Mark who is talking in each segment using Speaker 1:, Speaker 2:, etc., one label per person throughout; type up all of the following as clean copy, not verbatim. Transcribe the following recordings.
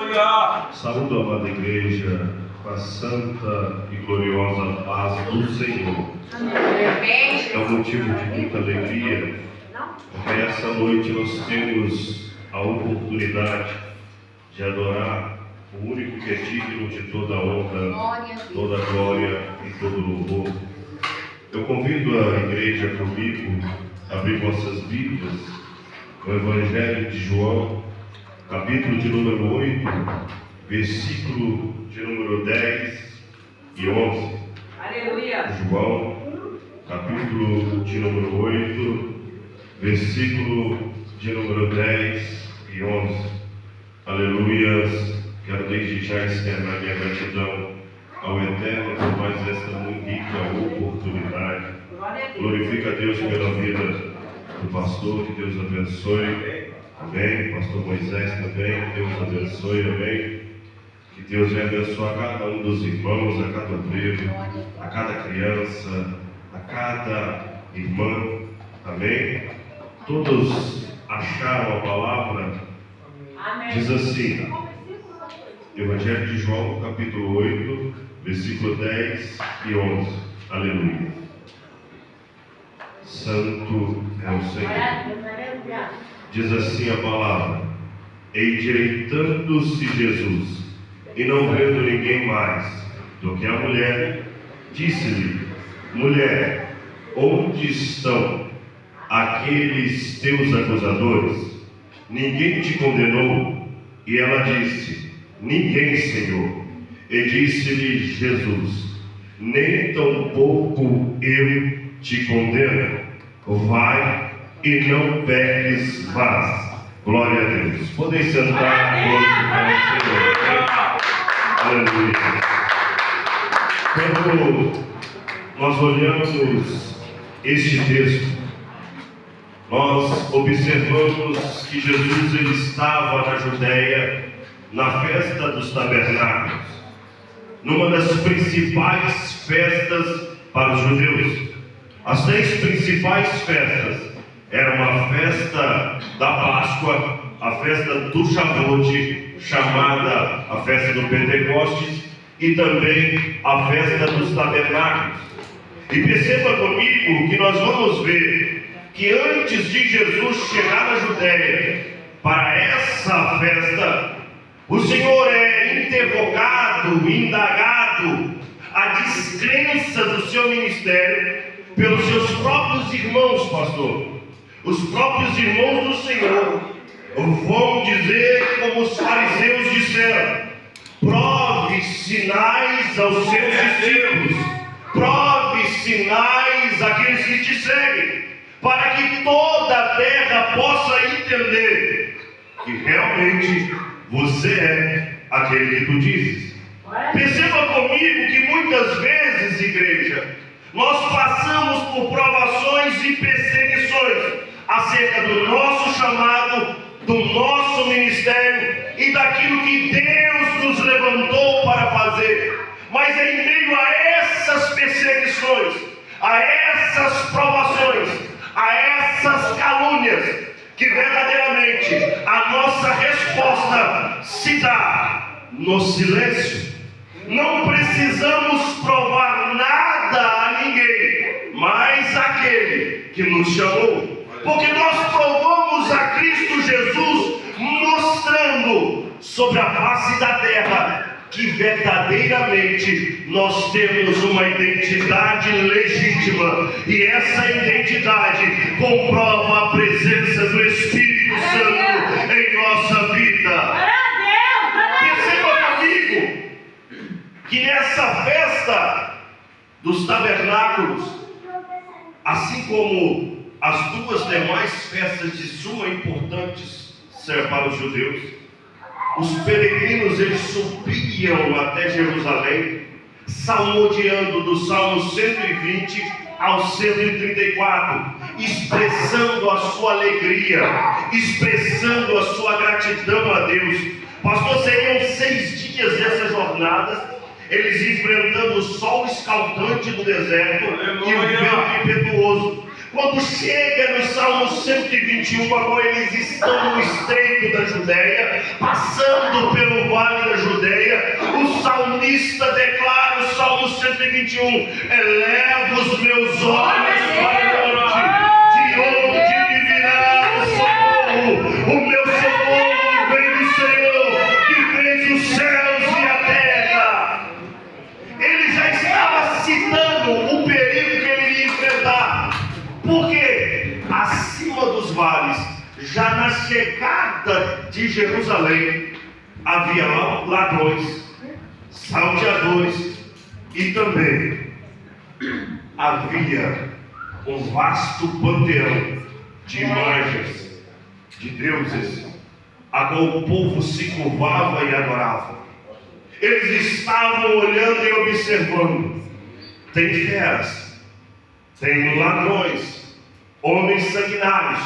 Speaker 1: Aleluia!
Speaker 2: Saúdo, amada igreja, com a santa e gloriosa paz do Senhor. É um motivo de muita alegria, porque essa noite nós temos a oportunidade de adorar o único que é digno de toda honra, toda glória e todo louvor. Eu convido a igreja comigo a abrir vossas Bíblias no Evangelho de João, capítulo de número 8, versículo de número 10 e 11.
Speaker 3: Aleluia!
Speaker 2: João, capítulo de número 8, versículo de número 10 e 11. Aleluias! Quero desde já externar minha gratidão ao Eterno por mais esta muito rica oportunidade. Glorifica a Deus pela vida do pastor, que Deus abençoe. Amém. Pastor Moisés também, Deus abençoe. Amém. Que Deus venha abençoar cada um dos irmãos, a cada obreiro, a cada criança, a cada irmã. Amém. Todos acharam a palavra?
Speaker 3: Amém.
Speaker 2: Diz assim, Evangelho de João, capítulo 8, versículo 10 e 11. Aleluia. Santo é o Senhor. Diz assim a palavra: endireitando-se Jesus, e não vendo ninguém mais do que a mulher, disse-lhe: mulher, onde estão aqueles teus acusadores? Ninguém te condenou? E ela disse: ninguém, Senhor. E disse-lhe Jesus: nem tampouco eu te condeno. Vai e não peques mais. Glória a Deus. Podem sentar todos para o Senhor. Aleluia. Quando nós olhamos este texto, nós observamos que Jesus ele estava na Judéia, na festa dos tabernáculos, numa das principais festas para os judeus. As 10 principais festas eram uma festa da Páscoa, a festa do Shavuot, chamada a festa do Pentecostes, e também a festa dos tabernáculos. E perceba comigo que nós vamos ver que antes de Jesus chegar na Judéia para essa festa, o Senhor é interrogado, indagado, a descrença do seu ministério pelos seus próprios irmãos, pastor. Os próprios irmãos do Senhor vão dizer como os fariseus disseram: prove sinais aos seus discípulos, prove sinais àqueles que te seguem, para que toda a terra possa entender que realmente você é aquele que tu dizes. Perceba comigo que muitas vezes, igreja, nós passamos por provações e perseguições acerca do nosso chamado, do nosso ministério e daquilo que Deus nos levantou para fazer. Mas em meio a essas perseguições, a essas provações, a essas calúnias, que verdadeiramente a nossa resposta se dá no silêncio. Não precisamos provar nada a ninguém, mas aquele que nos chamou. Porque nós provamos a Cristo Jesus, mostrando sobre a face da terra que verdadeiramente nós temos uma identidade legítima, e essa identidade comprova a presença do Espírito Santo em nossa vida. Perceba comigo que nessa festa dos tabernáculos, assim como as duas demais festas de suma importância para os judeus, os peregrinos eles subiam até Jerusalém, salmodiando do Salmo 120 ao 134, expressando a sua alegria, expressando a sua gratidão a Deus. Pastor, seriam 6 dias dessas jornadas, eles enfrentando o sol escaldante do deserto e o vento impetuoso. Quando chega no Salmo 121, agora eles estão no estreito da Judéia, passando pelo vale da Judéia, o salmista declara, o Salmo 121, eleva os meus olhos para o monte, de onde me virá o socorro? O meu socorro vem do Senhor, que fez os céus e a terra. Ele já estava citando o perigo que ele ia enfrentar, porque acima dos vales, já na chegada de Jerusalém, havia ladrões, salteadores, e também havia um vasto panteão de imagens, de deuses, a qual o povo se curvava e adorava. Eles estavam olhando e observando. Tem feras, tem ladrões, homens sanguinários.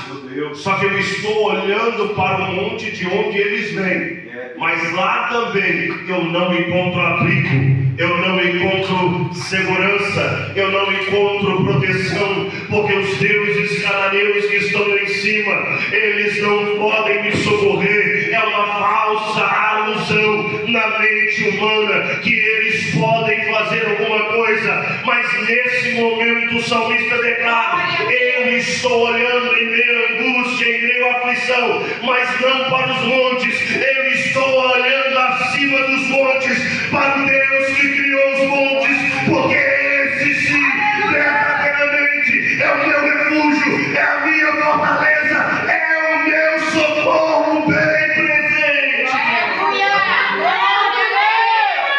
Speaker 2: Só que eu estou olhando para o monte de onde eles vêm. Mas lá também eu não encontro abrigo, eu não encontro segurança, eu não encontro proteção, porque os deuses cananeus que estão lá em cima, eles não podem me socorrer. É uma falsa alusão na mente humana que eles podem fazer alguma coisa, mas nesse momento o salmista declara: eu estou olhando em meio à angústia, em meio à aflição, mas não para os montes, eu estou olhando acima dos montes, para o Deus que criou os montes, porque esse sim, verdadeiramente, é o meu refúgio, é a minha fortaleza, é o meu socorro bem presente.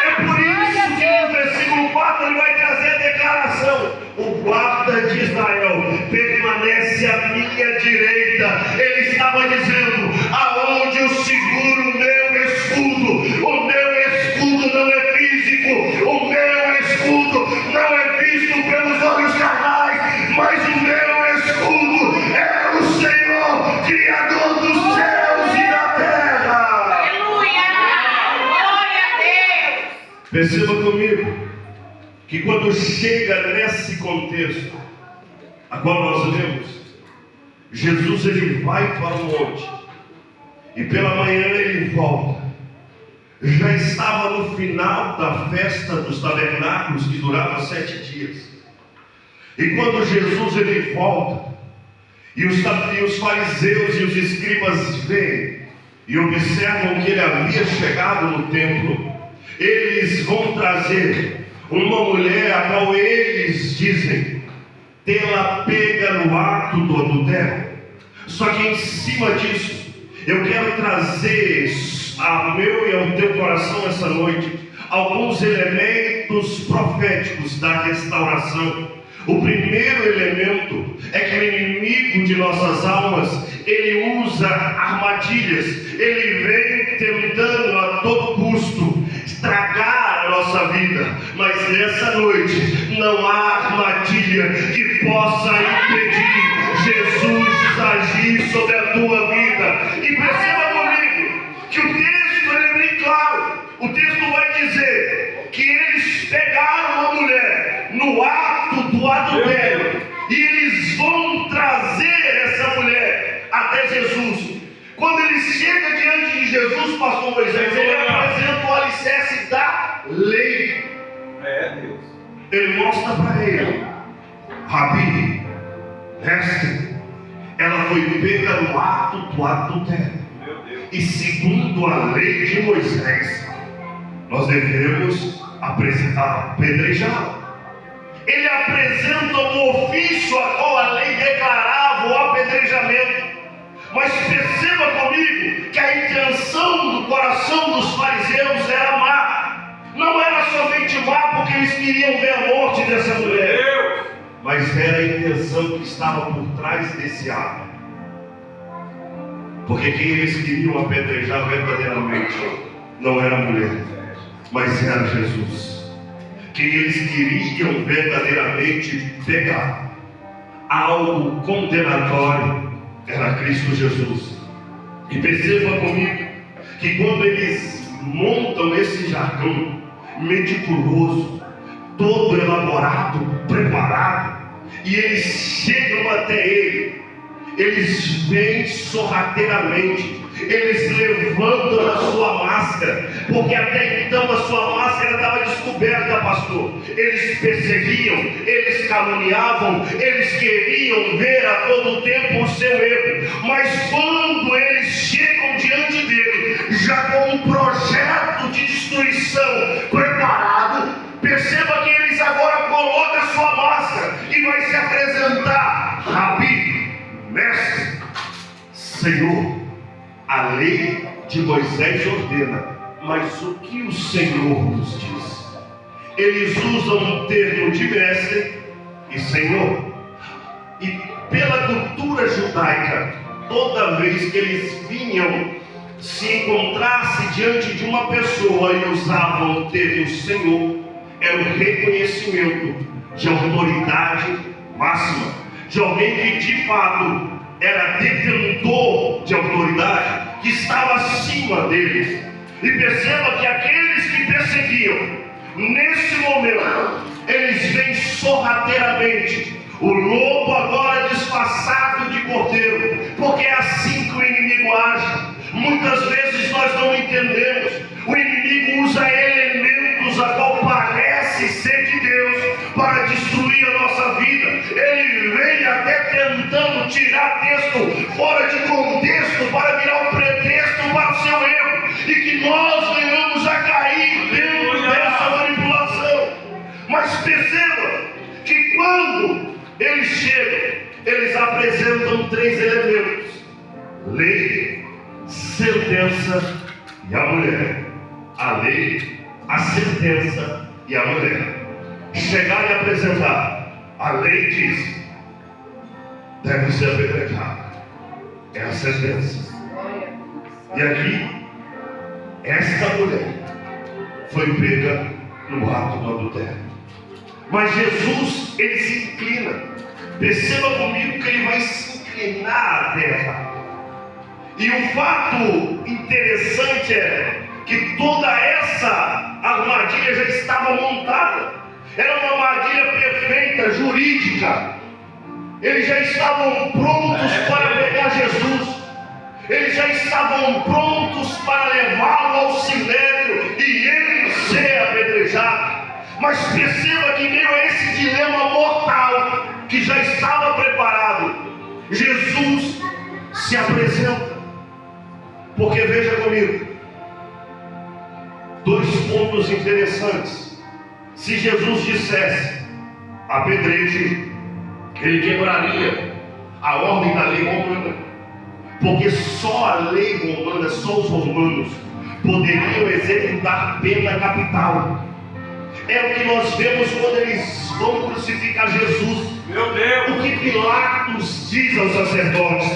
Speaker 2: É por isso que no versículo 4 ele vai trazer a declaração: o guarda de Israel permanece à minha direita. Ele estava dizendo: aonde eu seguro o meu escudo, o meu escudo não é físico, o meu escudo não é visto pelos olhos carnais, mas o meu escudo é o Senhor, Criador dos céus e da terra.
Speaker 3: Aleluia! Glória a Deus!
Speaker 2: Perceba comigo que quando chega nesse contexto a qual nós lemos, Jesus ele vai para o monte e pela manhã ele volta. Já estava no final da festa dos tabernáculos, que durava 7 dias. E quando Jesus ele volta, e os fariseus e os escribas veem e observam que ele havia chegado no templo, eles vão trazer uma mulher a qual eles dizem tê-la pega no ato do adultério. Só que em cima disso, eu quero trazer ao meu e ao teu coração essa noite alguns elementos proféticos da restauração. O primeiro elemento é que o inimigo de nossas almas, ele usa armadilhas, ele vem tentando a todo custo estragar a nossa vida, mas nessa noite não há armadilha que possa impedir Jesus agir sobre a tua vida. E perceba comigo que o texto ele é bem claro. O texto vai dizer que eles pegaram a mulher no ato do adultério e eles vão trazer essa mulher até Jesus. Quando ele chega diante de Jesus, pastor Moisés, ele apresenta o alicerce da lei.
Speaker 1: Deus.
Speaker 2: Ele mostra para ele: Rabi, mestre, ela foi pega no ato do adultério. E segundo a lei de Moisés, nós devemos apedrejá-la. Ele apresenta um ofício a qual a lei declarava o apedrejamento. Mas perceba comigo que a intenção do coração dos fariseus era má. Não era somente má porque eles queriam ver a morte dessa mulher, mas era a intenção que estava por trás desse ato. Porque quem eles queriam apedrejar verdadeiramente não era a mulher, mas era Jesus. Quem eles queriam verdadeiramente pegar algo condenatório era Cristo Jesus. E perceba comigo que quando eles montam esse jargão meticuloso, todo elaborado, preparado, e eles chegam até ele, eles vêm sorrateiramente, eles levantam a sua máscara, porque até então a sua máscara estava descoberta, pastor. Eles perseguiam, eles caluniavam, eles queriam ver a todo tempo o seu erro, mas quando eles chegam diante dele, já com um projeto de destruição preparado, perceba que eles agora colocam a sua máscara e vai se apresentar: Rabi, mestre, Senhor, a lei de Moisés ordena, mas o que o Senhor nos diz? Eles usam um termo de mestre e Senhor, e pela cultura judaica, toda vez que eles vinham se encontrasse diante de uma pessoa e usavam o termo Senhor, era o reconhecimento de autoridade máxima, de alguém que de fato era detentor de autoridade, que estava acima deles. E perceba que aqueles que perseguiam, nesse momento, eles vêm sorrateiramente, o lobo agora disfarçado de cordeiro, porque é assim que o inimigo age. Muitas vezes nós não entendemos, o inimigo usa elementos a qual parece ser de Deus para destruir a nossa vida. Ele vem até tentando tirar texto fora de contexto para virar um pretexto para o seu erro, e que nós venhamos a cair dentro dessa manipulação. Mas perceba que quando eles chegam, eles apresentam três elementos: lei, sentença e a mulher. A lei, a sentença e a mulher. Chegar e apresentar: a lei diz, deve ser apedrejado. É a sentença. E aqui, esta mulher foi pega no ato do adultério. Mas Jesus, ele se inclina. Perceba comigo que ele vai se inclinar à terra. E o fato interessante é que toda essa armadilha já estava montada. Era uma armadilha perfeita, jurídica. Eles já estavam prontos para pegar Jesus. Eles já estavam prontos para levá-lo ao sinédrio e ele ser apedrejado. Mas perceba que meio a esse dilema mortal que já estava preparado, Jesus se apresenta. Porque veja comigo, dois pontos interessantes. Se Jesus dissesse apedreje, ele quebraria a ordem da lei romana, porque só a lei romana, só os romanos poderiam executar pena capital. É o que nós vemos quando eles vão crucificar Jesus.
Speaker 1: Meu Deus!
Speaker 2: O que Pilatos diz aos sacerdotes: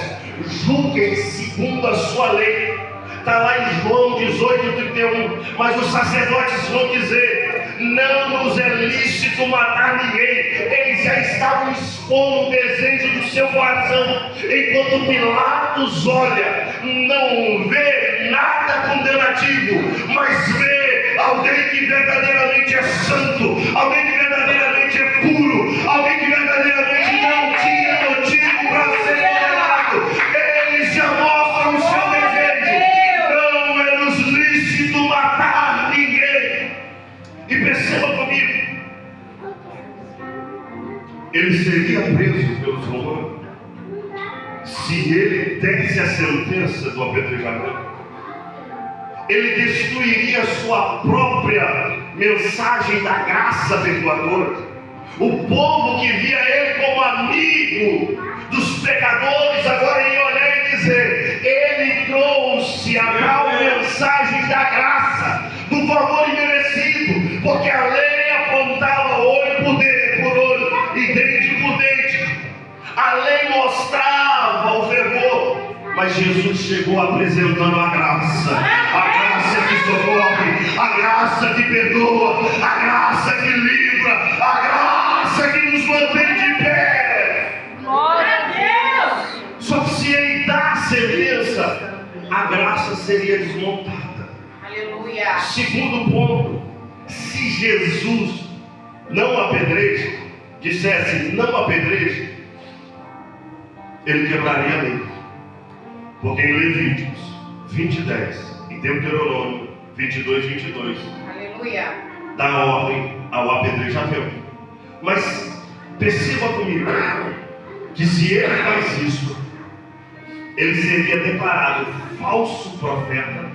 Speaker 2: julguem segundo a sua lei. Está lá em João 18:31. Mas os sacerdotes vão dizer: não nos é lícito matar ninguém. Eles já estavam expondo o desejo do seu coração. Enquanto Pilatos olha, não vê nada condenativo, mas vê alguém que verdadeiramente é santo, alguém que verdadeiramente é puro, alguém que verdadeiramente não tinha motivo para ser condenado. Eles já mostram o seu desejo. Não é nos lícito matar ninguém. E perceba comigo, ele seria preso pelos romanos se ele desse a sentença do apedrejamento. Ele destruiria a sua própria mensagem da graça perdoadora. O povo que via ele como amigo dos pecadores agora ia olhar e dizer: ele trouxe a tal mensagem da graça, do favor imerecido, porque a lei apontava olho por olho e dente por dente. A lei mostrava o fervor, mas Jesus chegou apresentando a graça que socorre, a graça que perdoa, a graça que livra, a graça que nos mantém de pé.
Speaker 3: Glória a Deus!
Speaker 2: Só que se ele dá a sentença, a graça seria desmontada.
Speaker 3: Aleluia!
Speaker 2: Segundo ponto, se Jesus não apedreja, dissesse não apedreje, ele quebraria a lei. Porque em Levíticos 20:10, em Deuteronômio 22:22,
Speaker 3: Aleluia.
Speaker 2: dá ordem ao apedrejamento. Mas perceba comigo que se ele faz isso, ele seria declarado falso profeta,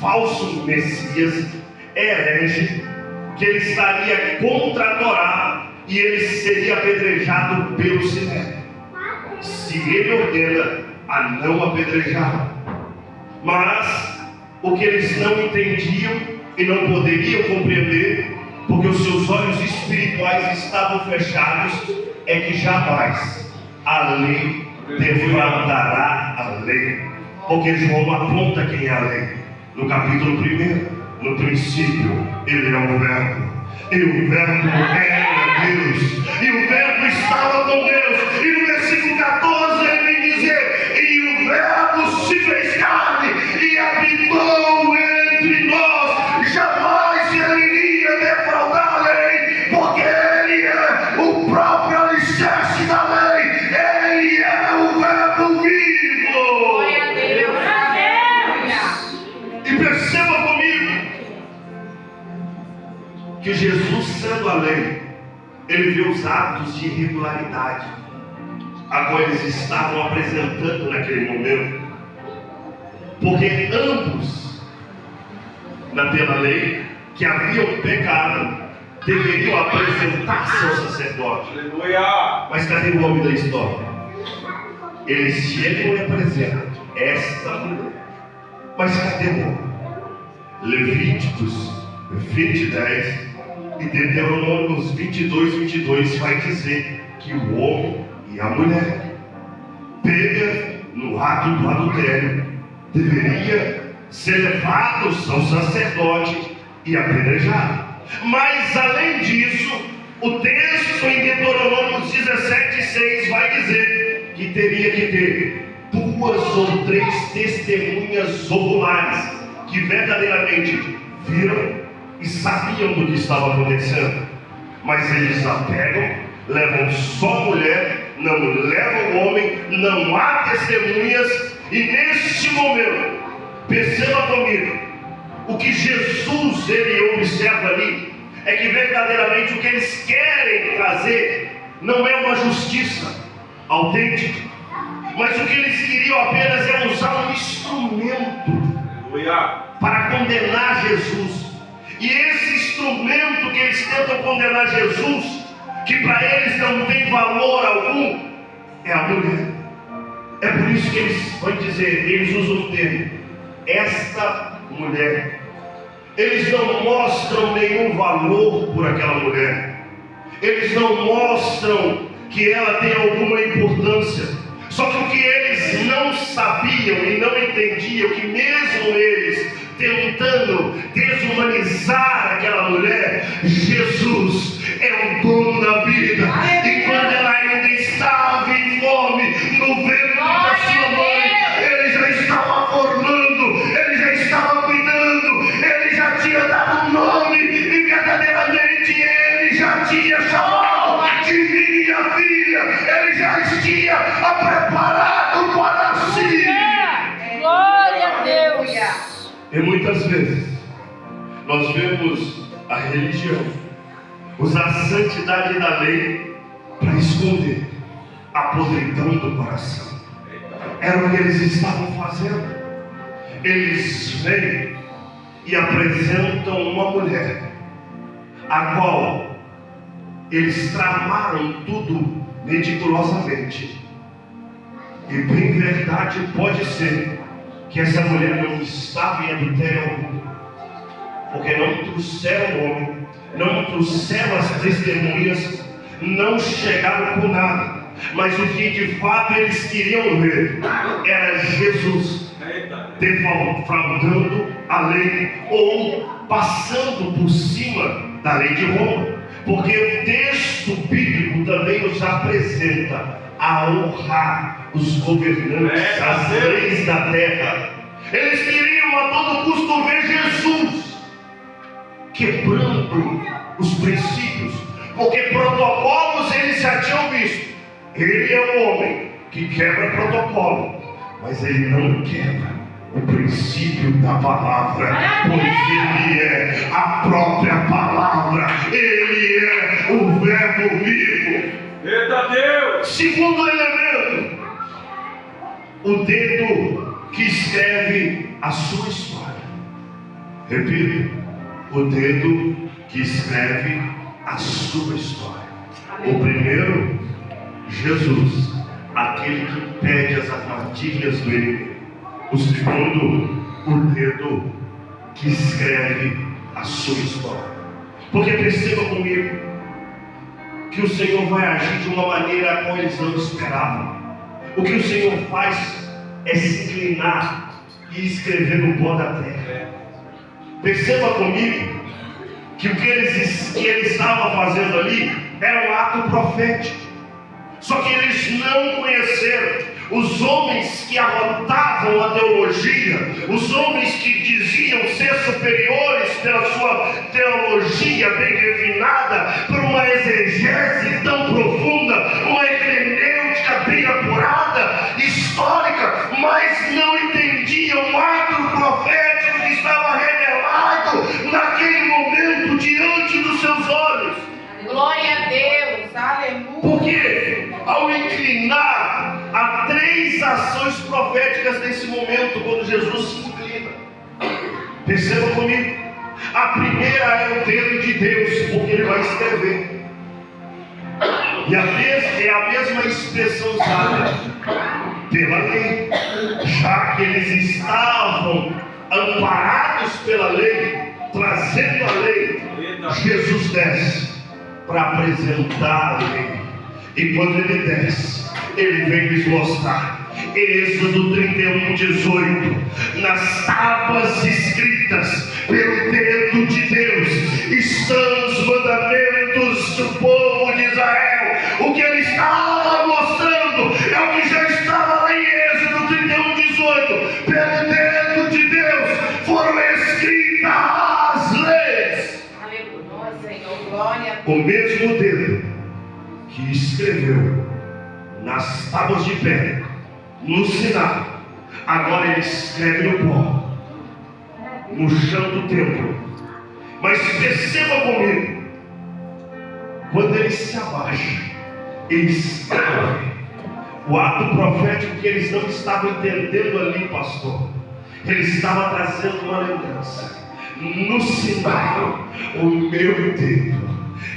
Speaker 2: falso Messias, herege, que ele estaria contra a Torá e ele seria apedrejado pelo Sinédrio. Se ele ordena a não apedrejar. Mas o que eles não entendiam e não poderiam compreender, porque os seus olhos espirituais estavam fechados, é que jamais a lei defraudará a lei. Porque João aponta quem é a lei. No capítulo 1, no princípio, ele é o Verbo. E o Verbo era Deus. E o Verbo estava com Deus. E no versículo 14 ele vem dizer: e o Verbo se fez carne e habitou entre nós. Jamais ele iria defraudar a lei, porque ele é o próprio alicerce da lei. Ele é o Verbo vivo.
Speaker 3: Glória a Deus.
Speaker 2: E perceba comigo que Jesus, sendo a lei, ele vê os atos de irregularidade a qual eles estavam apresentando naquele momento, porque ambos, pela lei, que haviam pecado, deveriam apresentar-se ao sacerdote.
Speaker 1: Aleluia!
Speaker 2: Mas cadê o homem da história? Eles chegam e apresentam esta mulher. Mas cadê o homem? Levíticos 20:10 e Deuteronômio 22:22 vai dizer que o homem e a mulher, pega no ato do adultério, deveria ser levados ao sacerdote e apedrejados. Mas além disso, o texto em Deuteronômio 17:6 vai dizer que teria que ter 2 ou 3 testemunhas oculares que verdadeiramente viram e sabiam do que estava acontecendo. Mas eles a pegam, levam só a mulher, não levam o homem, não há testemunhas. E neste momento, perceba comigo, o que Jesus ele observa ali é que verdadeiramente o que eles querem trazer não é uma justiça autêntica, mas o que eles queriam apenas é usar um instrumento para condenar Jesus. E esse instrumento que eles tentam condenar Jesus, que para eles não tem valor algum, é a mulher. É por isso que eles vão dizer, eles usam o termo, esta mulher. Eles não mostram nenhum valor por aquela mulher. Eles não mostram que ela tem alguma importância. Só que o que eles não sabiam e não entendiam, que mesmo eles tentando desumanizar aquela mulher, Jesus é o dono da vida. E quando ela ainda estava em fome no ventre da sua mãe, ele já estava formando, ele já estava cuidando, ele já tinha dado um nome e verdadeiramente ele já tinha chamado de minha filha. Ele já tinha a preparado para si.
Speaker 3: Glória a Deus.
Speaker 2: E muitas vezes nós vemos a religião usar a santidade da lei para esconder a podridão do coração. Era o que eles estavam fazendo. Eles vêm e apresentam uma mulher, a qual eles tramaram tudo meticulosamente. E bem verdade pode ser que essa mulher não estava em adultério algum, porque não trouxeram o homem, não trouxeram as testemunhas, não chegaram com nada. Mas o que de fato eles queriam ver era Jesus defraudando a lei ou passando por cima da lei de Roma, porque o texto bíblico também nos apresenta a honrar os governantes, as leis da terra. Eles queriam a todo custo ver Jesus quebrando os princípios, porque protocolos eles já tinham visto. Ele é um homem que quebra protocolo, mas ele não quebra o princípio da palavra, pois ele é a própria palavra, ele é o verbo vivo.
Speaker 1: Eita Deus!
Speaker 2: Segundo elemento, o dedo que escreve a sua história. Repito, o dedo que escreve a sua história. O primeiro, Jesus, aquele que impede as armadilhas do inimigo. O segundo, o dedo que escreve a sua história. Porque perceba comigo que o Senhor vai agir de uma maneira a qual eles não esperavam. O que o Senhor faz é se inclinar e escrever no pó da terra. Perceba comigo que o que ele estava fazendo ali era um ato profético. Só que eles não conheceram. Os homens que arrotavam a teologia, os homens que diziam ser superiores pela sua teologia bem refinada, por uma exegese tão profunda, uma hermenêutica bem apurada, histórica, mas não entendiam o ato profético que estava revelado naquele momento diante dos seus olhos.
Speaker 3: Glória a Deus, aleluia.
Speaker 2: Porque ao inclinar há três ações proféticas nesse momento, quando Jesus se inclina. Perceba comigo. A primeira é o dedo de Deus, porque ele vai escrever. E é a mesma expressão usada pela lei. Já que eles estavam amparados pela lei, trazendo a lei, Jesus desce para apresentar a lei. E quando ele desce, ele vem nos mostrar. Êxodo 31:18. Nas tábuas escritas pelo dedo de Deus estão os mandamentos do povo de Israel. O que ele estava mostrando é o que já estava lá em Êxodo 31:18. Pelo dedo de Deus foram escritas as leis.
Speaker 3: Aleluia, Senhor, glória a Deus.
Speaker 2: O mesmo dedo que escreveu nas tábuas de pedra, no Sinai, agora ele escreve no pó, no chão do templo. Mas perceba comigo, quando ele se abaixa, ele escreve o ato profético que eles não estavam entendendo ali, pastor. Ele estava trazendo uma lembrança. No Sinai, o meu dedo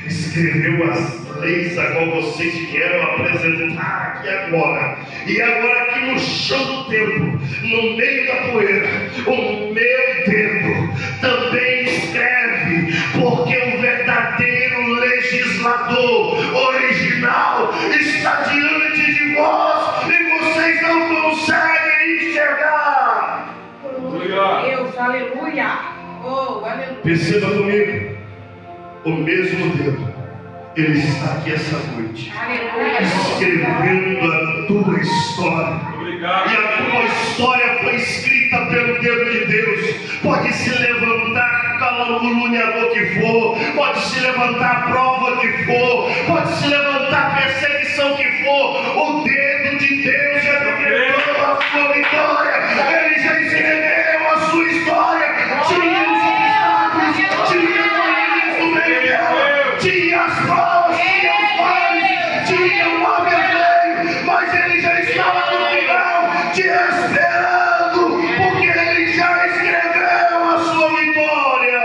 Speaker 2: escreveu as leis a qual vocês vieram apresentar aqui agora. E agora aqui no chão do templo, no meio da poeira, o meu dedo também escreve, porque o verdadeiro legislador original está diante de vós e vocês não conseguem enxergar.
Speaker 3: Deus, aleluia. Oh, aleluia.
Speaker 2: Perceba comigo, o mesmo dedo, ele está aqui essa noite,
Speaker 3: Aleluia.
Speaker 2: escrevendo a tua história.
Speaker 1: Obrigado.
Speaker 2: E a tua história foi escrita pelo dedo de Deus. Pode se levantar caluniador que for, pode se levantar prova que for, pode se levantar perseguição que for, o dedo de Deus já decretou a sua vitória. Ele já escreveu a sua história. Tinha os obstáculos, tinha o no meio dela, tinha as provas, tinha os vales, tinha o vermelho, mas ele já estava no final te esperando, porque ele já escreveu a sua vitória.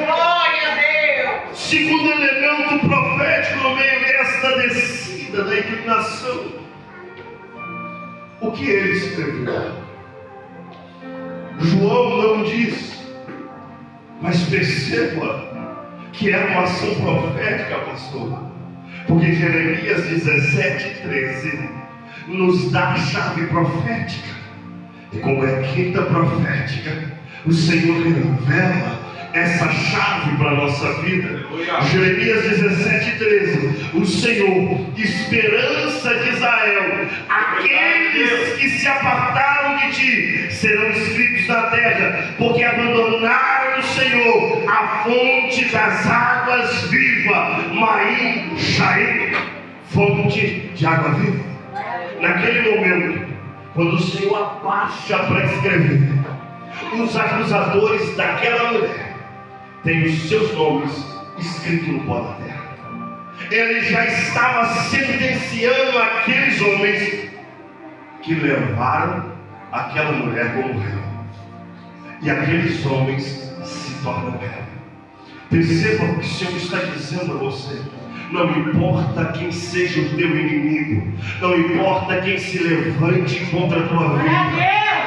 Speaker 3: Glória a Deus.
Speaker 2: Segundo elemento profético no meio desta descida da inclinação, o que ele escreveu? João não diz, mas perceba que era uma ação profética, pastor, porque Jeremias 17:13 nos dá a chave profética. E como é quinta profética, o Senhor revela essa chave para a nossa vida. Jeremias 17:13. O Senhor, esperança de Israel, aqueles que se apartaram de ti serão escritos na terra, porque abandonaram o o Senhor a fonte das águas vivas, Maim Shaim, fonte de água viva. Naquele momento, quando o Senhor abaixa para escrever, os acusadores daquela mulher têm os seus nomes escritos no pó da terra. Ele já estava sentenciando aqueles homens que levaram aquela mulher como réu. E aqueles homens se tornam réu. Perceba o que o Senhor está dizendo a você. Não importa quem seja o teu inimigo, não importa quem se levante contra a tua vida,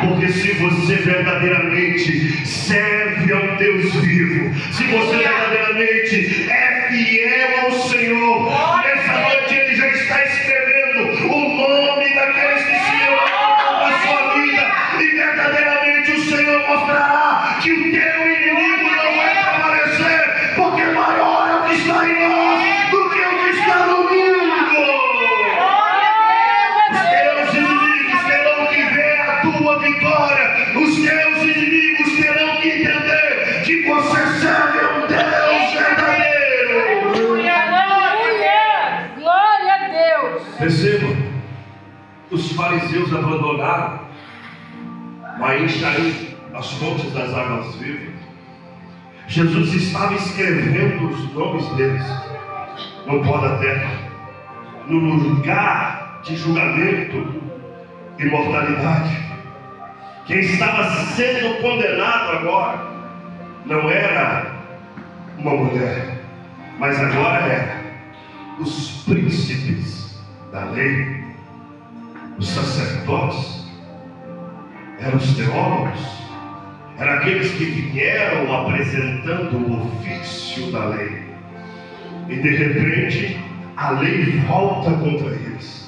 Speaker 2: porque se você verdadeiramente serve ao Deus vivo, se você verdadeiramente é fiel ao Senhor, nessa noite Ele já está escrevendo o nome daqueles que se levantam na sua vida, e verdadeiramente o Senhor mostrará que o teu inimigo não vai prevalecer, porque maior é o que está em nós do que o que está no mundo. Os teus inimigos terão que ver a tua vitória, os teus inimigos terão que entender que você serve a um Deus verdadeiro.
Speaker 1: Glória a Deus.
Speaker 2: Perceba, os fariseus abandonaram Maim Shaim, as fontes das águas vivas. Jesus estava escrevendo os nomes deles no pó da terra, no lugar de julgamento e mortalidade. Quem estava sendo condenado agora não era uma mulher, mas agora era os príncipes da lei, os sacerdotes, eram os teólogos, eram aqueles que vieram apresentando o ofício da lei. E de repente a lei volta contra eles.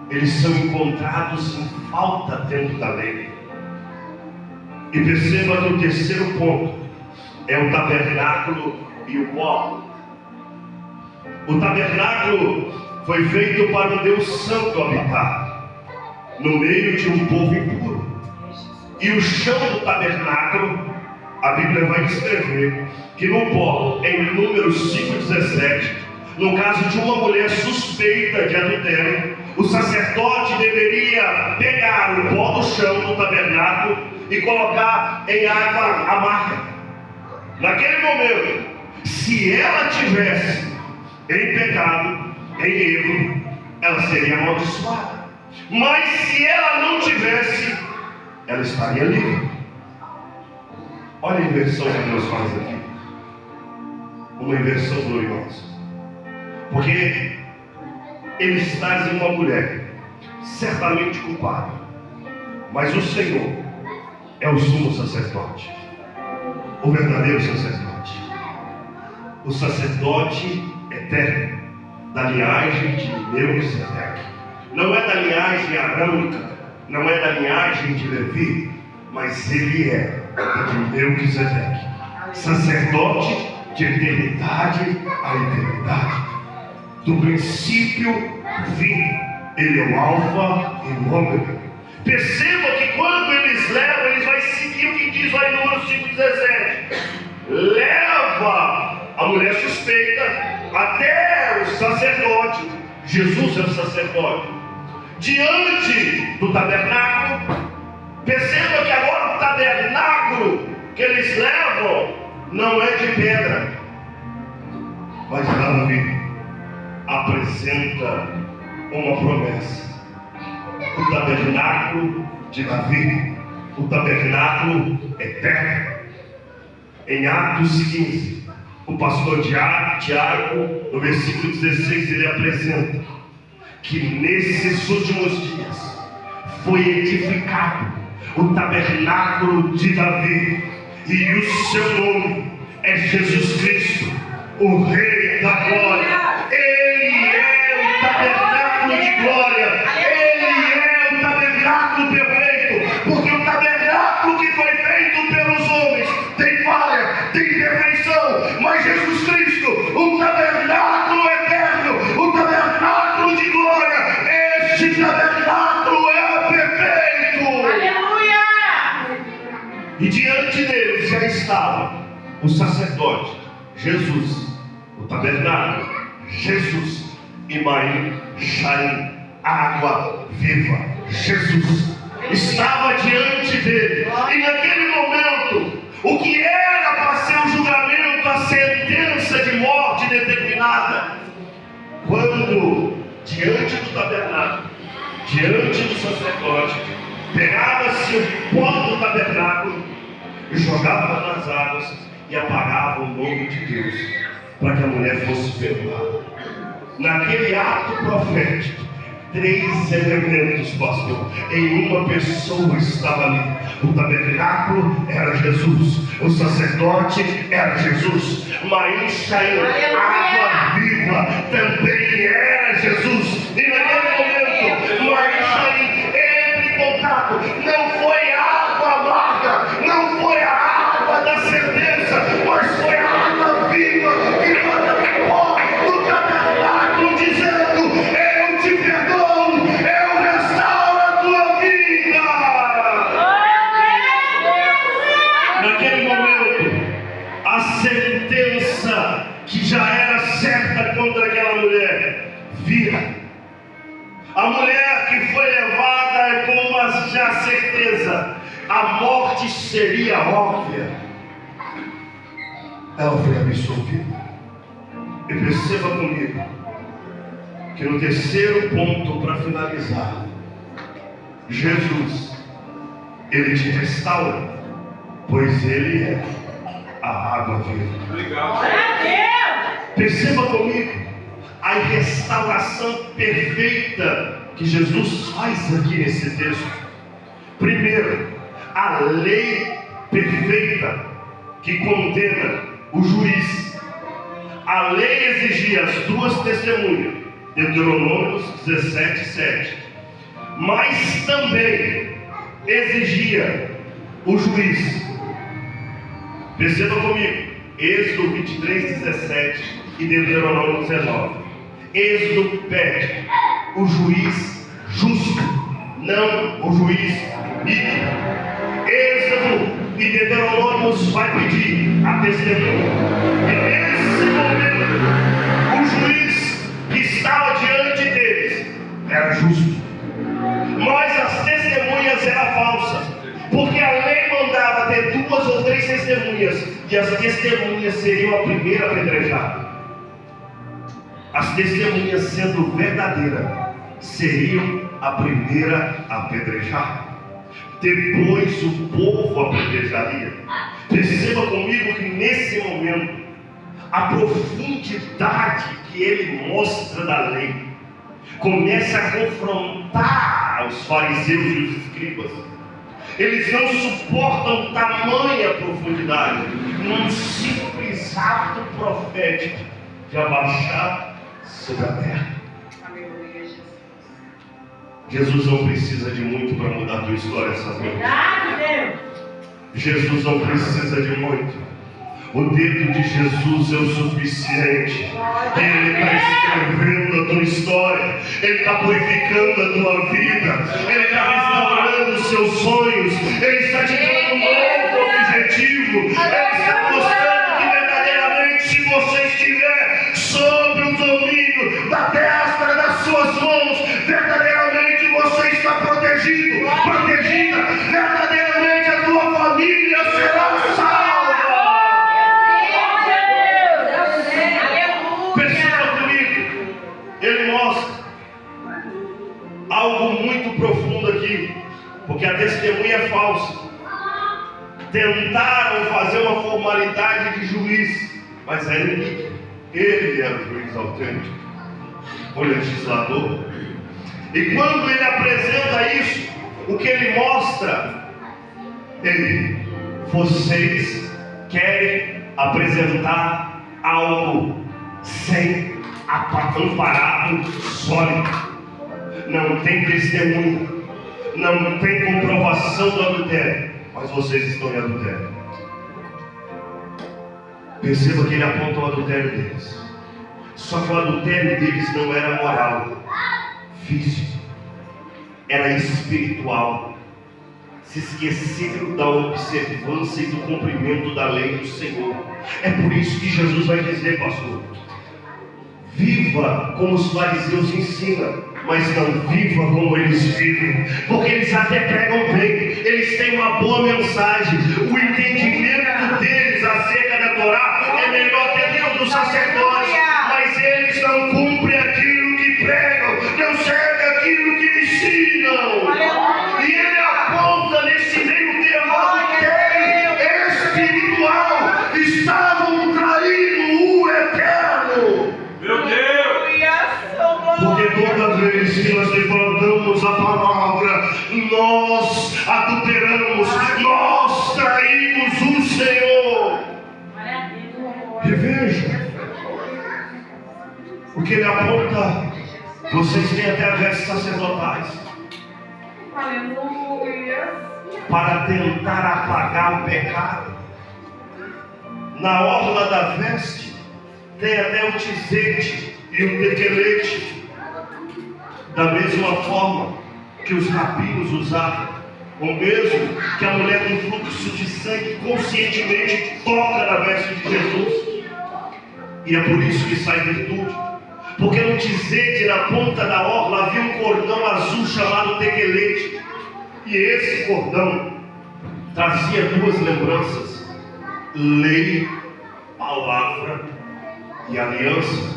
Speaker 2: Eles são encontrados em falta dentro da lei. E perceba que o terceiro ponto é o tabernáculo e o pó. O tabernáculo foi feito para um Deus santo habitar no meio de um povo impuro. E o chão do tabernáculo, a Bíblia vai descrever que no pó, em Números 5,17, no caso de uma mulher suspeita de adultério, o sacerdote deveria pegar o pó do chão do tabernáculo e colocar em água amarga. Naquele momento, se ela tivesse em pecado, em erro, ela seria amaldiçoada. Mas se ela não tivesse, ela estaria livre. Olha a inversão que Deus faz aqui. Uma inversão gloriosa. Porque eles trazem uma mulher certamente culpada, mas o Senhor é o sumo sacerdote, o verdadeiro sacerdote, o sacerdote eterno, da linhagem de Melquisedeque. Não é da linhagem arâmica, não é da linhagem de Levi, mas ele é de Melquisedeque, sacerdote de eternidade a eternidade, do princípio ao fim. Ele é o alfa e o ômega. Perceba que quando eles levam, eles vão seguir o que diz lá em Números 5,17. Leva a mulher suspeita até o sacerdote. Jesus é o sacerdote. Diante do tabernáculo. Perceba que agora o tabernáculo que eles levam não é de pedra, mas Davi apresenta uma promessa. O tabernáculo de Davi, o tabernáculo eterno. Em Atos 15, o pastor Tiago, no versículo 16, ele apresenta que nesses últimos dias foi edificado o tabernáculo de Davi, e o seu nome é Jesus Cristo, o Rei da Glória. Ele é o tabernáculo de glória, ele é o tabernáculo perfeito, porque o tabernáculo que foi feito pelos homens tem falha, tem imperfeição, mas Jesus Cristo, o tabernáculo eterno, o tabernáculo de glória, este tabernáculo é perfeito.
Speaker 3: Aleluia!
Speaker 2: E diante deles já estava o sacerdote, Jesus, o tabernáculo, Jesus, e Maim Shaim, água viva, Jesus, estava diante dele. E naquele momento, o que era para ser o julgamento, a sentença de morte determinada, quando diante do tabernáculo, diante do sacerdote, pegava-se o pó do tabernáculo e jogava nas águas e apagava o nome de Deus, para que a mulher fosse perdoada. Naquele ato profético, 3 elementos, pastor, em uma pessoa estava ali. O tabernáculo era Jesus, o sacerdote era Jesus, Maim Shaim, água viva, também era Jesus. E naquele momento, Maim Shaim entra em contato. Não foi a água amarga, não foi a água da sentença, mas foi a água viva que manda pó do tabernáculo, dizendo: eu te perdoo, eu restauro a tua vida. Naquele momento, a sentença que já era certa contra aquela mulher vira. A mulher que foi levada com uma já certeza, a morte seria óbvia, ela foi absolvida. E perceba comigo que no terceiro ponto, para finalizar, Jesus, ele te restaura, pois ele é a água viva.
Speaker 1: Obrigado.
Speaker 2: Perceba comigo a restauração perfeita que Jesus faz aqui nesse texto. Primeiro, a lei perfeita que condena o juiz. A lei exigia as 2 testemunhas, Deuteronômio 17:7, mas também exigia o juiz. Perceba comigo, Êxodo 23:17 e Deuteronômio 19. Êxodo pede o juiz justo, não o juiz ímpio. Êxodo e Deuteronômio vai pedir a testemunha. E nesse momento, o juiz que estava diante deles era justo, mas as testemunhas eram falsas, porque a lei mandava ter 2 ou 3 testemunhas, e as testemunhas seriam a primeira apedrejada. As testemunhas, sendo verdadeiras, seriam a primeira apedrejada. Depois o povo apedrejaria. Perceba comigo que nesse momento, a profundidade que ele mostra da lei começa a confrontar os fariseus e os escribas. Eles não suportam tamanha profundidade num simples ato profético de abaixar sobre a terra.
Speaker 3: Aleluia, Jesus.
Speaker 2: Jesus não precisa de muito para mudar a tua história essa noite. Jesus não precisa de muito. O dedo de Jesus é o suficiente. Ele está escrevendo a tua história. Ele está purificando a tua vida. Ele está restaurando os seus sonhos. Ele está te dando um novo objetivo. Ele está mostrando que verdadeiramente, se você estiver sobre o domínio da destra das suas mãos, verdadeiramente você está protegido, protegida. Verdadeiramente a tua família será salva. Ele mostra algo muito profundo aqui, porque a testemunha é falsa. Tentaram fazer uma formalidade de juiz, mas era iníquo. Ele era o juiz autêntico, o legislador. E quando ele apresenta isso, o que ele mostra? Vocês querem apresentar algo sem amparado sólido, não tem testemunho, não tem comprovação do adultério, mas vocês estão em adultério. Perceba que ele aponta o adultério deles, só que o adultério deles não era moral, físico, era espiritual. se esqueceram da observância e do cumprimento da lei do Senhor. É por isso que Jesus vai dizer, pastor, viva como os fariseus ensinam, mas não viva como eles vivem, porque eles até pregam bem, eles têm uma boa mensagem, o entendimento deles acerca da Torá é melhor que aquele dos sacerdotes, mas eles não cumprem aquilo que pregam, não servem aquilo que ensinam. E ele aponta nesse meio termo adultério espiritual, estavam traindo o Eterno.
Speaker 1: Meu Deus!
Speaker 2: Porque toda vez que nós defraudamos a palavra, nós adulteramos, nós traímos o Senhor. E veja, o que ele aponta, vocês têm até vestes sacerdotais para tentar apagar o pecado. Na orla da veste tem até o tizete e o tetelete. Da mesma forma que os rabinos usavam, ou mesmo que a mulher com fluxo de sangue conscientemente toca na veste de Jesus. E é por isso que sai virtude. Porque no tizete, na ponta da orla, havia um cordão azul chamado tequelete. E esse cordão trazia duas lembranças: lei, palavra e aliança.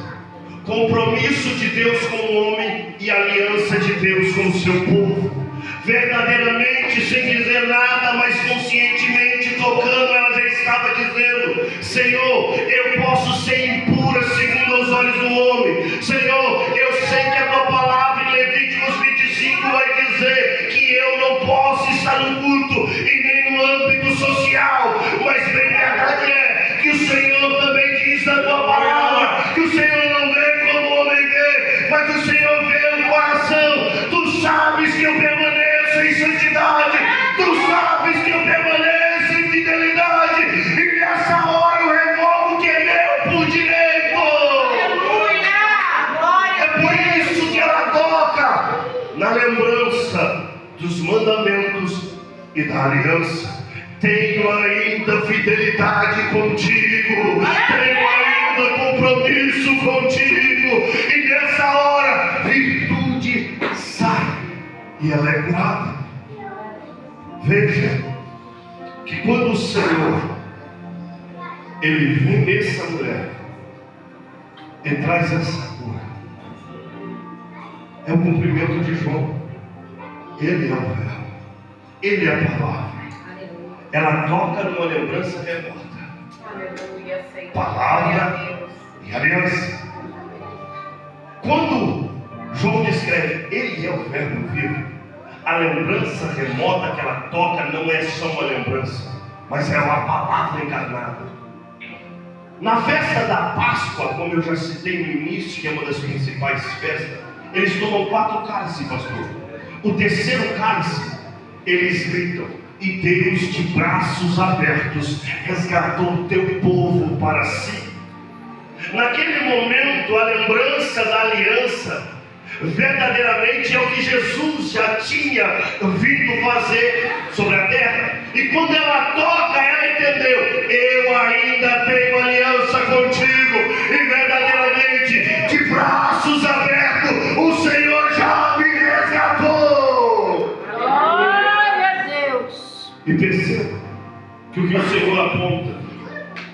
Speaker 2: Compromisso de Deus com o homem e aliança de Deus com o seu povo. Verdadeiramente, sem dizer nada, mas conscientemente tocando, ela já estava dizendo: Senhor, eu posso ser impura segundo os olhos do homem. Senhor, eu sei que a tua palavra em Levíticos 25 vai dizer que eu não posso estar no culto e nem no âmbito social, mas bem verdade é que o Senhor também diz na tua palavra que o Senhor não vê como o homem vê, mas o Senhor vê o coração. Tu sabes que eu permaneço em santidade, tu sabes que eu permaneço em fidelidade, e nessa hora eu revogo o que é meu por direito. É por isso que ela toca na lembrança dos mandamentos e da aliança. Tenho ainda fidelidade contigo, tenho ainda compromisso contigo, e nessa hora virtude sai e ela é curada. Veja que quando o Senhor ele vem nessa mulher, ele traz essa cura. É o cumprimento de João. Ele é o verbo, ele é a palavra. Ela toca numa lembrança remota.
Speaker 3: Aleluia, Senhor.
Speaker 2: Palavra e aliança. Quando João descreve, ele é o verbo vivo, a lembrança remota que ela toca não é só uma lembrança, mas é uma palavra encarnada. Na festa da Páscoa, como eu já citei no início, que é uma das principais festas, eles tomam 4 cálices, pastor. O terceiro cálice, eles gritam: e Deus, de braços abertos, resgatou o teu povo para si. Naquele momento, a lembrança da aliança verdadeiramente é o que Jesus já tinha vindo fazer sobre a terra. E quando ela toca, ela entendeu: eu ainda tenho aliança contigo. E verdadeiramente, de braços abertos, o Senhor já me resgatou.
Speaker 4: Glória a Deus.
Speaker 2: E perceba que o Senhor aponta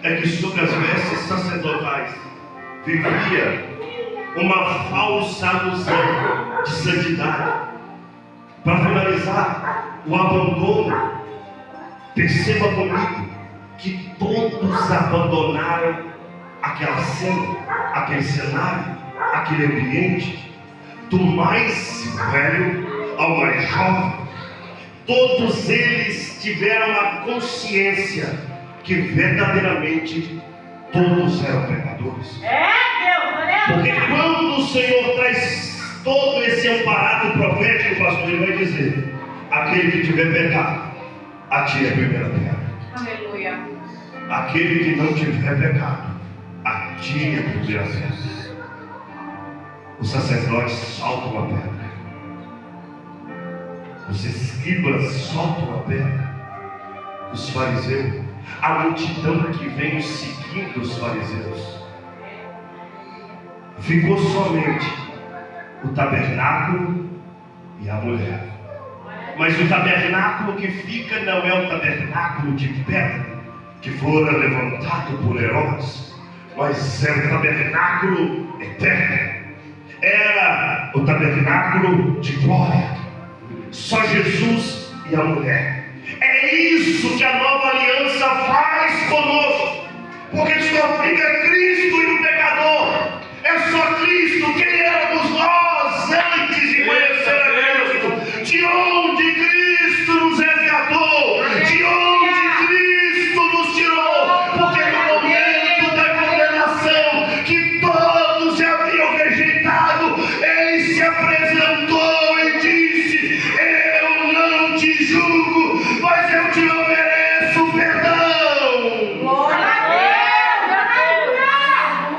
Speaker 2: é que sobre as vestes sacerdotais vivia uma falsa alusão de santidade. Para finalizar, o abandono, perceba comigo que todos abandonaram aquela cena, aquele cenário, aquele ambiente, do mais velho ao mais jovem. Todos eles tiveram a consciência que verdadeiramente todos eram pecadores. Porque quando o Senhor traz todo esse amparato profético, pastor, ele vai dizer: aquele que tiver pecado, atire a primeira pedra.
Speaker 3: Aleluia.
Speaker 2: Aquele que não tiver pecado, atire a primeira pedra. Os sacerdotes saltam a pedra. Os escribas soltam a pedra. Os fariseus, a multidão que vem seguindo os fariseus. Ficou somente o tabernáculo e a mulher. Mas o tabernáculo que fica não é o tabernáculo de pedra que fora levantado por Herodes, mas é o tabernáculo eterno. Era o tabernáculo de glória. Só Jesus e a mulher. É isso que a nova aliança faz conosco, porque só fica Cristo e o pecador. É só Cristo. Quem éramos nós antes de conhecer a Cristo? De onde Cristo nos resgatou? De onde Cristo nos tirou? Porque no momento da condenação que todos já haviam rejeitado, Ele se apresentou e disse: eu não te julgo, mas eu te ofereço perdão.
Speaker 4: Glória a Deus.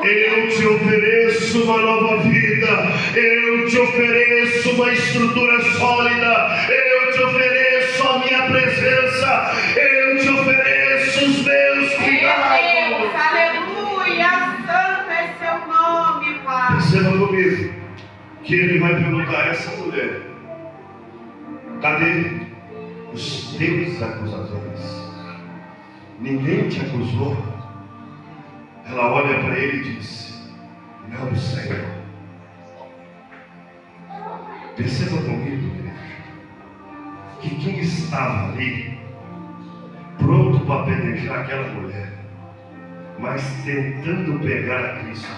Speaker 2: Eu te ofereço uma nova vida. Eu te ofereço uma estrutura sólida. Eu te ofereço a minha presença. Eu te ofereço os meus cuidados.
Speaker 3: Aleluia, santo é seu nome, Pai.
Speaker 2: Perceba comigo que ele vai perguntar a essa mulher: cadê os teus acusadores? Ninguém te acusou? Ela olha para ele e diz: não, Senhor. Perceba comigo, igreja, que quem estava ali, pronto para apedrejar aquela mulher, mas tentando pegar a Cristo,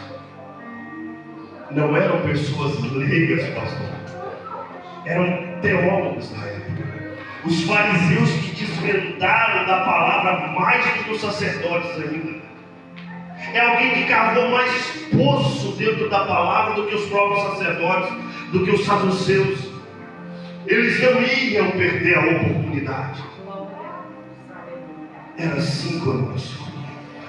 Speaker 2: não eram pessoas leigas, pastor. Eram teólogos da época. Os fariseus que desvendaram da palavra mais do que os sacerdotes ainda. É alguém que cavou mais poço dentro da palavra do que os próprios sacerdotes, do que os saduceus. Eles não iam perder a oportunidade. Era assim conosco.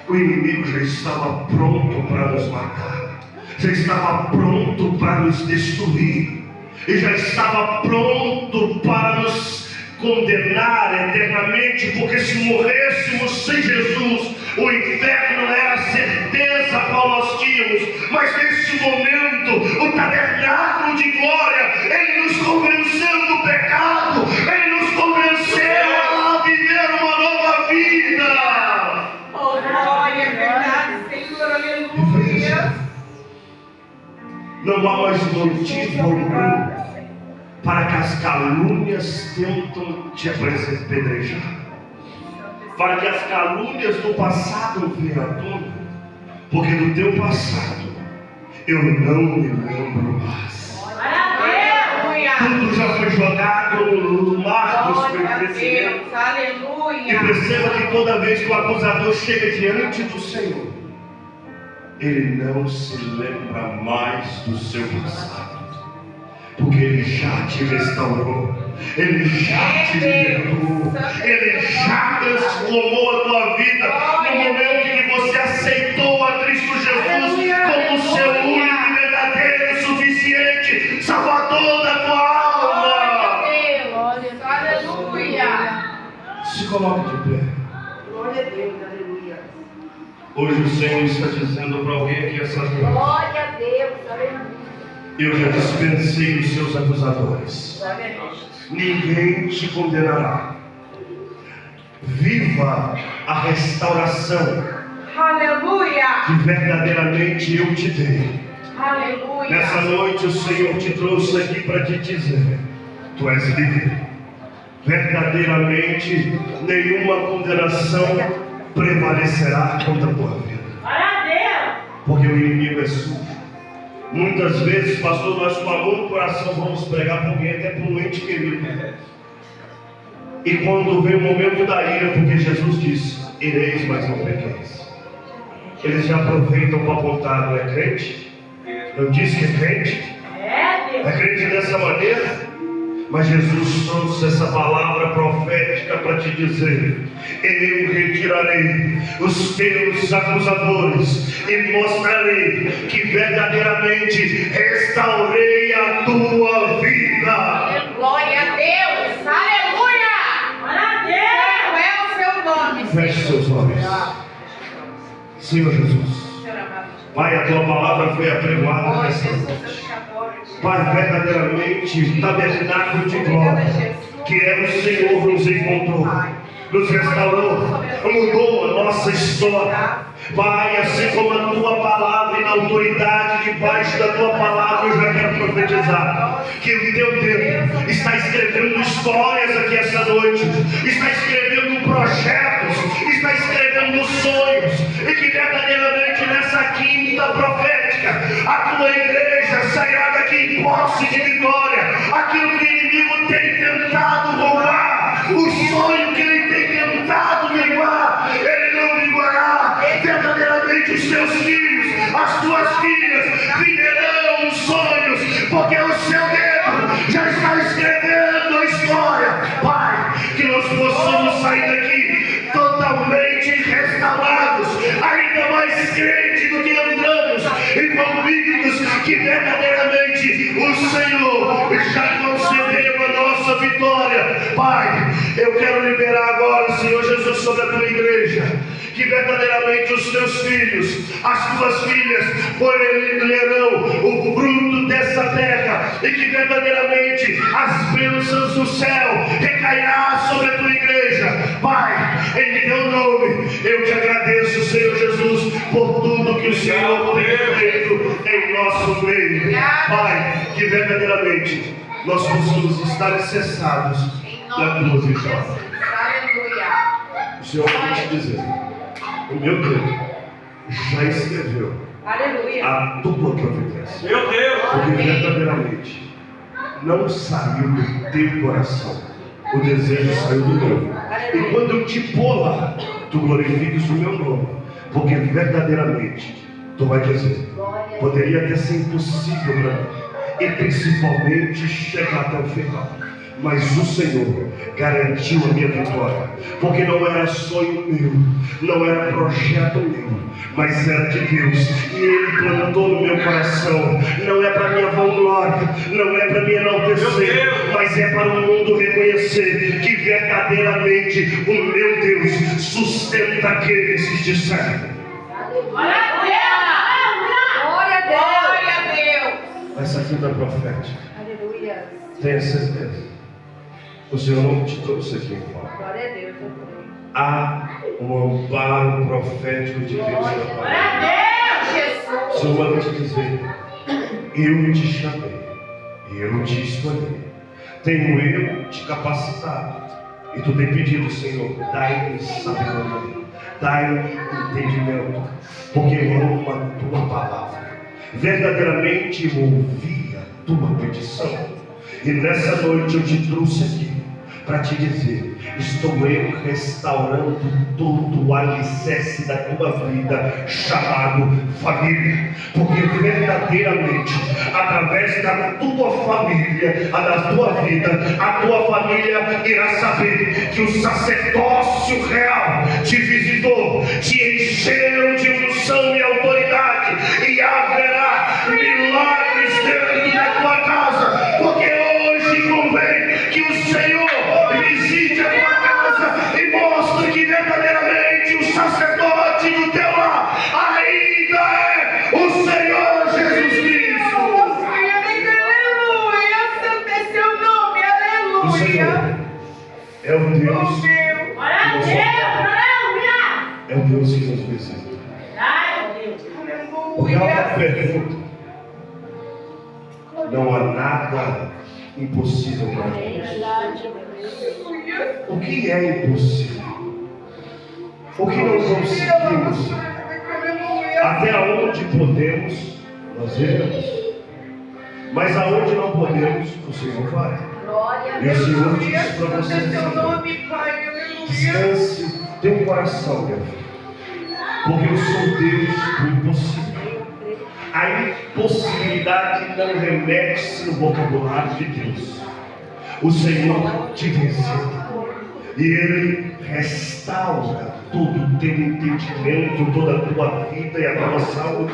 Speaker 2: O inimigo já estava pronto para nos matar, já estava pronto para nos destruir, e já estava pronto para nos condenar eternamente, porque se morrêssemos sem Jesus, o inferno era a certeza a qual nós tínhamos. Mas nesse momento, o tabernáculo de glória, ele nos convenceu do pecado, ele nos convenceu a viver uma nova vida.
Speaker 3: Oh, glória, é verdade, Senhor, aleluia.
Speaker 2: Não há mais motivo algum para que as calúnias tentam te apedrejar, para que as calúnias do passado venham à tona, porque do teu passado eu não me lembro mais.
Speaker 3: Aleluia.
Speaker 2: Tudo já foi jogado no mar dos
Speaker 3: Glória a
Speaker 2: conhecimentos.
Speaker 3: Deus, aleluia.
Speaker 2: E perceba que toda vez que o acusador chega diante do Senhor, ele não se lembra mais do seu passado, porque ele já te restaurou, ele já te libertou, ele já transformou a tua vida no momento em que você aceitou a Cristo Jesus como seu único e verdadeiro e suficiente Salvador da tua alma.
Speaker 3: Glória a Deus, aleluia.
Speaker 2: Se coloque de pé.
Speaker 3: Glória a Deus, aleluia.
Speaker 2: Hoje o Senhor está dizendo para alguém aqui essa noite:
Speaker 4: Glória a Deus. Aleluia.
Speaker 2: eu já dispensei os seus acusadores.
Speaker 3: Glória a Deus.
Speaker 2: Ninguém te condenará. Viva a restauração
Speaker 3: Aleluia.
Speaker 2: que verdadeiramente eu te dei.
Speaker 3: Aleluia.
Speaker 2: Nessa noite o Senhor te trouxe aqui para te dizer: tu és livre. Verdadeiramente nenhuma condenação prevalecerá contra a tua vida.
Speaker 3: Glória a Deus.
Speaker 2: Porque o inimigo é sujo. Muitas vezes, pastor, nós com amor no coração vamos pregar para alguém, até para um ente querido. E quando vem o momento da ira, porque Jesus disse: ireis, mas não pequeis. Eles já aproveitam para apontar: não é crente? Não diz que é crente? É crente dessa maneira? Mas Jesus trouxe essa palavra profética para te dizer: eu retirarei os teus acusadores e mostrarei que verdadeiramente restaurei a tua vida.
Speaker 3: Glória a Deus.
Speaker 2: Feche seus olhos. Senhor Jesus. Pai, a tua palavra foi apregoada nessa noite. Pai, verdadeiramente, tabernáculo de glória, que é o Senhor, nos encontrou, nos restaurou, mudou a nossa história. Pai, assim como a tua palavra e na autoridade debaixo da tua palavra, eu já quero profetizar que o teu Deus está escrevendo histórias aqui essa noite, está escrevendo projetos, está escrevendo sonhos, e que verdadeiramente nessa quinta profética a tua igreja sairá daqui em posse de vitória. Aquilo que o inimigo tem tentado roubar, o sonho que ele tem tentado negar, ele não negará. Verdadeiramente os teus filhos, as tuas filhas viverão os sonhos, porque o seu dedo já está escrevendo a história. Pai, que nós possamos sair daqui totalmente restaurados, ainda mais crentes do que entramos, e convictos que verdadeiramente o Senhor já concedeu a nossa vitória. Pai, eu quero liberar agora, Senhor Jesus, sobre a tua igreja, que verdadeiramente os teus filhos, as tuas filhas colherão o fruto dessa terra, e que verdadeiramente as bênçãos do céu recairá sobre a tua igreja. Pai, em teu nome eu te agradeço, Senhor Jesus, por tudo que o Senhor tem feito em nosso meio. Pai, que verdadeiramente nós possamos estar cessados na tua vitória. O Senhor vai te dizer: o meu Deus já escreveu a tua providência.
Speaker 1: Meu Deus!
Speaker 2: Porque verdadeiramente não saiu do teu coração, o desejo saiu do meu. E quando eu te pôr lá, tu glorifiques o meu nome, porque verdadeiramente tu vai dizer: poderia até ser impossível para mim, e principalmente chegar até o final, mas o Senhor garantiu a minha vitória, porque não era sonho meu, não era projeto meu, mas era de Deus, e Ele plantou no meu coração. Não é para minha vanglória, não é para me enaltecer, mas é para o mundo reconhecer que verdadeiramente o meu Deus sustenta aqueles que te servem.
Speaker 3: Glória a Deus!
Speaker 2: Essa quinta profética,
Speaker 4: Aleluia.
Speaker 2: tenha certeza, o Senhor não te trouxe aqui em vão.
Speaker 4: Glória a Deus, eu creio.
Speaker 2: Há um amparo profético de Deus na
Speaker 3: Glória
Speaker 2: palavra.
Speaker 3: a Deus,
Speaker 2: O
Speaker 3: Jesus!
Speaker 2: Senhor manda te dizer: eu te chamei, eu te escolhi, tenho eu te capacitado, e tu tem pedido: Senhor, dai-me sabedoria, dai-me entendimento, porque eu amo a tua palavra. Verdadeiramente eu ouvi a tua petição, e nessa noite eu te trouxe aqui para te dizer: estou eu restaurando todo o alicerce da tua vida, chamado família, porque verdadeiramente através da tua família, da tua vida, a tua família irá saber que o sacerdócio real te visitou, te encheu de unção e autoridade, e haverá milagres dentro da tua casa, porque hoje convém que o Senhor visite a tua casa e mostre que verdadeiramente o sacerdote do teu lar ainda é o Senhor Jesus Cristo.
Speaker 3: Aleluia! Santo é seu nome,
Speaker 2: O Senhor
Speaker 3: aleluia!
Speaker 2: é o Deus,
Speaker 3: Oh, Deus!
Speaker 2: é o Deus que nos visita. Porque há uma
Speaker 3: Aleluia!
Speaker 2: pergunta: não há nada impossível para Deus. O que é impossível? O que não conseguimos? Até onde podemos, nós iremos. Mas aonde não podemos, o Senhor vai.
Speaker 4: Glória a
Speaker 2: E o
Speaker 4: Deus.
Speaker 2: Senhor diz para
Speaker 3: Santo
Speaker 2: você:
Speaker 3: é seu nome, Pai, aleluia!
Speaker 2: descanse teu coração, meu filho, porque eu sou Deus do impossível. A impossibilidade não remete-se no vocabulário de Deus. O Senhor te visita e Ele restaura todo o teu entendimento, toda a tua vida e a tua saúde,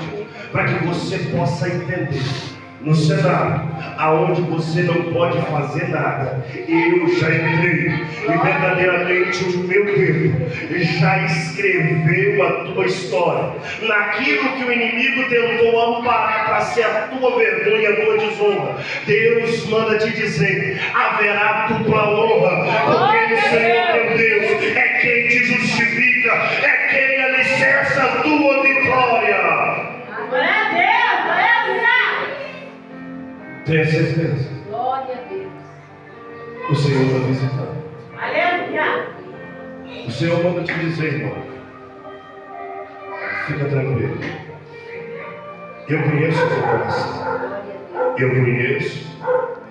Speaker 2: para que você possa entender no cenário aonde você não pode fazer nada, eu já entrei e verdadeiramente o meu dedo já escreveu a tua história. Naquilo que o inimigo tentou amparar para ser a tua vergonha e a tua desonra, Deus manda te dizer: haverá dupla honra, porque o Senhor teu Deus é quem te justifica, é quem alicerça a tua vitória.
Speaker 3: Glória a Deus, glória a Deus.
Speaker 2: Tenha certeza,
Speaker 4: Glória a Deus.
Speaker 2: o Senhor está visitando.
Speaker 3: Aleluia.
Speaker 2: O Senhor manda te dizer, irmão, fica tranquilo. Eu conheço o teu coração. Eu conheço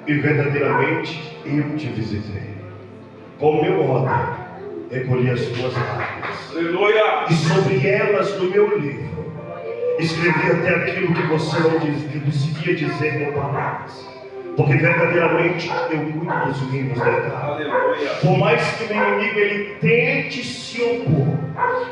Speaker 2: e verdadeiramente eu te visitei. Com meu ódio, recolhi as tuas lágrimas.
Speaker 1: Aleluia!
Speaker 2: E sobre elas, no meu livro, escrevi até aquilo que você não conseguia dizer com palavras. Porque verdadeiramente eu cuido dos mimos da terra.
Speaker 1: Aleluia!
Speaker 2: Por mais que o inimigo ele tente se opor,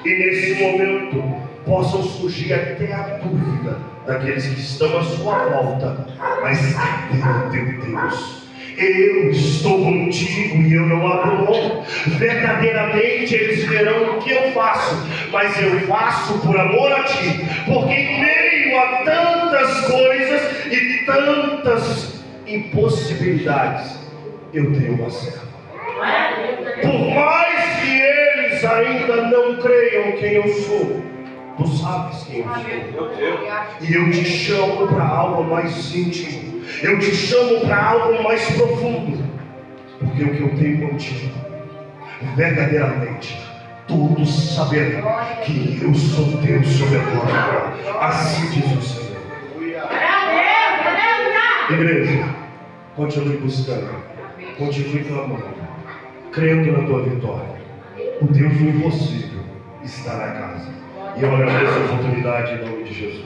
Speaker 2: e nesse momento possam surgir até a dúvida daqueles que estão à sua volta, mas cadê o teu Deus? Eu estou contigo e eu não abro mão. Verdadeiramente eles verão o que eu faço, mas eu faço por amor a ti, porque em meio a tantas coisas e tantas impossibilidades, eu tenho uma serva. Por mais que eles ainda não creiam quem eu sou, tu sabes quem eu sou.
Speaker 1: Meu Deus!
Speaker 2: E eu te chamo para algo mais íntimo. Eu te chamo para algo mais profundo. Porque o que eu tenho contigo, verdadeiramente, todos saberão que eu sou Deus sobre a tua vida. Assim diz o Senhor. Igreja, continue buscando, continue clamando, crendo na tua vitória. O Deus do impossível está na casa. E eu agradeço a oportunidade em nome de Jesus.